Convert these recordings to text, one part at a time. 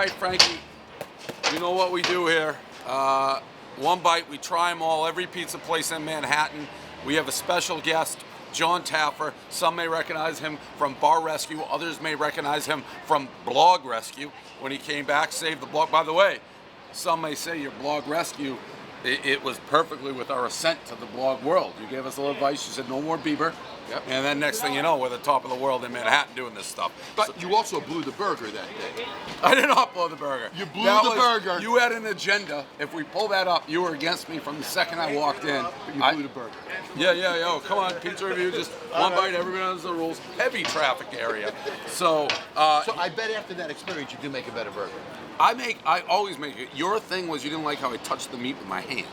right, Frankie. You know what we do here. One bite, we try them all. Every pizza place in Manhattan. We have a special guest, Jon Taffer. Some may recognize him from Bar Rescue. Others may recognize him from Blog Rescue. When he came back, saved the blog. By the way, some may say your Blog Rescue, it was perfectly with our ascent to the blog world. You gave us a little advice. You said no more Bieber. Yep. And then next thing you know, we're the top of the world in Manhattan doing this stuff. But you also blew the burger that day. I did not blow the burger. You blew the burger. You had an agenda. If we pull that up, you were against me from the second I walked in. But you blew the burger. Yeah. Oh, come on, pizza review. Just one bite. Everybody knows the rules. Heavy traffic area. So I bet after that experience, you do make a better burger. I always make it. Your thing was you didn't like how I touched the meat with my hands.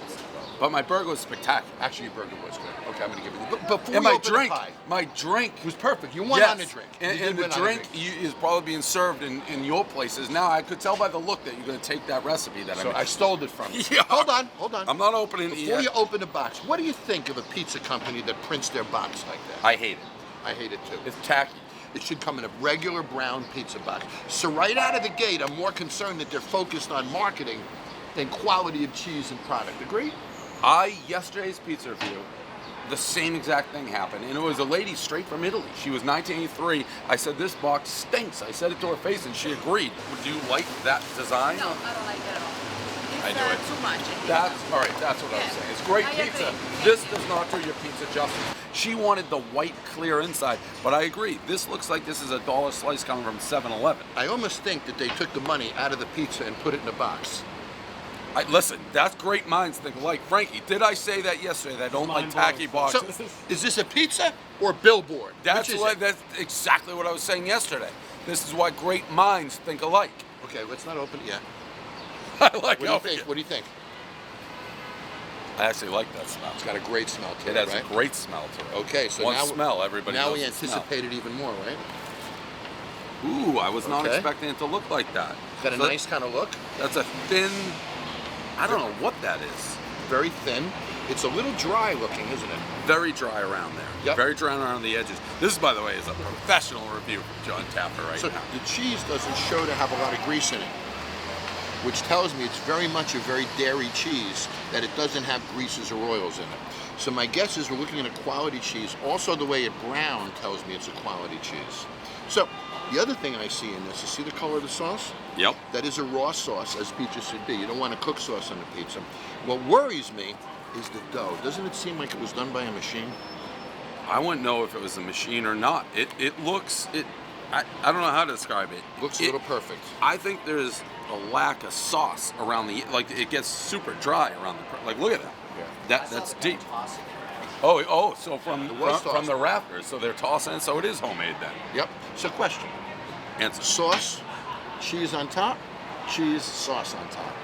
But my burger was spectacular. Actually, your burger was good. Okay, I'm going to give you the before and you my open drink, the pie, my drink was perfect. You won yes. on the drink. And the drink is probably being served in your places. Now, I could tell by the look that you're going to take that recipe that I stole it from you. Yeah. Hold on. I'm not opening it Before yet. you open the box, what do you think of a pizza company that prints their box like that? I hate it. I hate it too. It's tacky. It should come in a regular brown pizza box. So right out of the gate, I'm more concerned that they're focused on marketing than quality of cheese and product. Agree? Yesterday's pizza review, the same exact thing happened, and it was a lady straight from Italy. She was 1983. I said, this box stinks. I said it to her face, and she agreed. Do you like that design? No, I don't like it at all. It's I do it. too much. All right, that's what I was saying. It's great pizza. Agree. This does not do your pizza justice. She wanted the white, clear inside, but I agree. This looks like this is a dollar slice coming from 7-Eleven. I almost think that they took the money out of the pizza and put it in a box. Listen, that's great minds think alike. Frankie, did I say that yesterday that I don't like tacky boxes? So, is this a pizza or a billboard? That's exactly what I was saying yesterday. This is why great minds think alike. Okay, let's not open it yet. I like What do you think? I actually like that smell. It's got a great smell to it, It has right? a great smell to it. Okay, so One smell, everybody now knows we the smell. anticipate it even more, right? Ooh, I was not Okay. expecting it to look like that. Is that a nice kind of look? That's a thin, I don't know what that is. Very thin. It's a little dry looking, isn't it? Very dry around there. Yep. Very dry around the edges. This, by the way, is a professional review from Jon Taffer right So now. the cheese doesn't show to have a lot of grease in it, which tells me it's very much a very dairy cheese, that it doesn't have greases or oils in it. So my guess is we're looking at a quality cheese. Also, the way it browned tells me it's a quality cheese. So the other thing I see in this is, see the color of the sauce? Yep. That is a raw sauce, as pizza should be. You don't want a cooked sauce on the pizza. What worries me is the dough. Doesn't it seem like it was done by a machine? I wouldn't know if it was a machine or not. It looks, I don't know how to describe it. Looks a little perfect. I think there's a lack of sauce around like it gets super dry around like look at that. Yeah. That's deep. Oh, so from tossed. the rafters, so they're tossing it, so it is homemade then. Yep. So question. Answer. Sauce, cheese on top, cheese, sauce on top.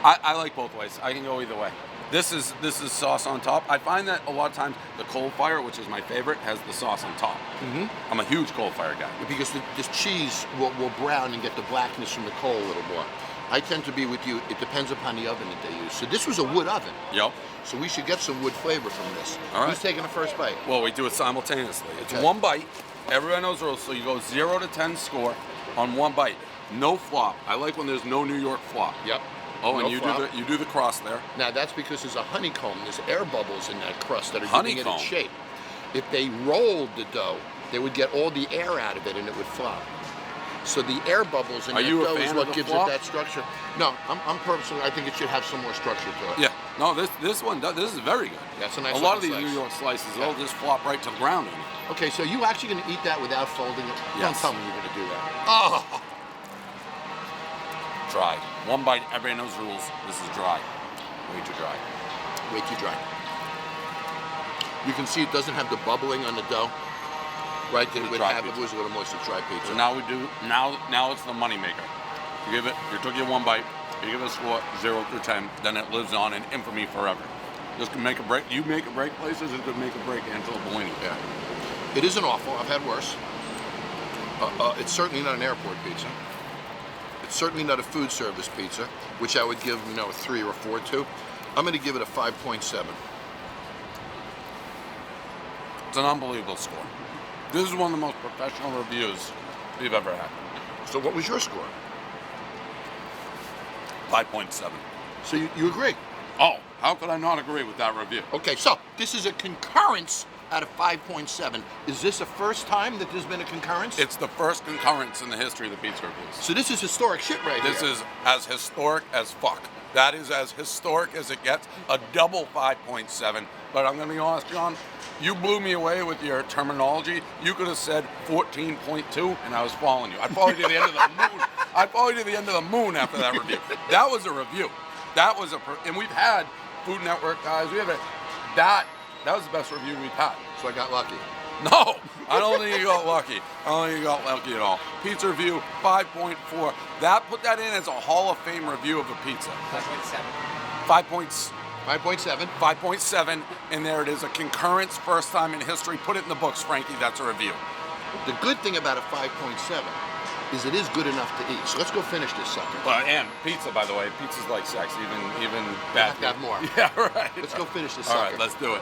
I like both ways. I can go either way. This is sauce on top. I find that a lot of times the coal fire, which is my favorite, has the sauce on top. Mm-hmm. I'm a huge coal fire guy. Because this cheese will brown and get the blackness from the coal a little more. I tend to be with you. It depends upon the oven that they use. So this was a wood oven. Yep. So we should get some wood flavor from this. All right. Who's taking the first bite? Well, we do it simultaneously. It's Okay. one bite. Everybody knows the rules. So you go 0 to 10 score on one bite. No flop. I like when there's no New York flop. Yep. Oh, No and you flop. do the cross there. Now that's because there's a honeycomb. There's air bubbles in that crust that are giving it Honeycomb? its shape. If they rolled the dough, they would get all the air out of it and it would flop. So the air bubbles in Are that you a dough is fan what of the gives flop? it that structure. No, I'm personally, I think it should have some more structure to it. Yeah. No, this one does. This is very good. That's a nice A lot of these looking New slice. York slices, Yeah. they'll just flop right to the ground. Okay, so you actually going to eat that without folding it? Don't Yes. tell me you're going to do that. Oh! Dry. One bite. Everybody knows the rules. This is dry. Way too dry. Way too dry. You can see it doesn't have the bubbling on the dough, right? That it would dry have if pizza. it was a little moist dry pizza. So now it's the money maker. You took your one bite, you give it a score 0 through 10, then it lives on in infamy forever. This can make a break. You make a break places, it could make a break Angelo Bellini. Yeah. It isn't awful. I've had worse. It's certainly not an airport pizza. It's certainly not a food service pizza, which I would give, a 3 or 4 to. I'm going to give it a 5.7. It's an unbelievable score. This is one of the most professional reviews we've ever had. So what was your score? 5.7. So you agree? Oh, how could I not agree with that review? Okay, so this is a concurrence out of 5.7. Is this the first time that there's been a concurrence? It's the first concurrence in the history of the pizza reviews. So this is historic shit right here. This is as historic as fuck. That is as historic as it gets. A double 5.7. But I'm going to be honest, John, you blew me away with your terminology. You could have said 14.2, and I was following you. I'd follow you to the end of the moon. I'd follow you to the end of the moon after that review. That was a review. That was and we've had Food Network guys. We have that was the best review we've had. So I got lucky. No, I don't think you got lucky. I don't think you got lucky at all. Pizza review, 5.4. Put that in as a Hall of Fame review of a pizza. 5.7. 5.7. 5.7, and there it is, a concurrence, first time in history. Put it in the books, Frankie, that's a review. The good thing about a 5.7 is it is good enough to eat. So let's go finish this sucker. And pizza, by the way, pizza's like sex, even bad. Have to have more. Yeah, right. Let's go finish this All sucker. right, let's do it.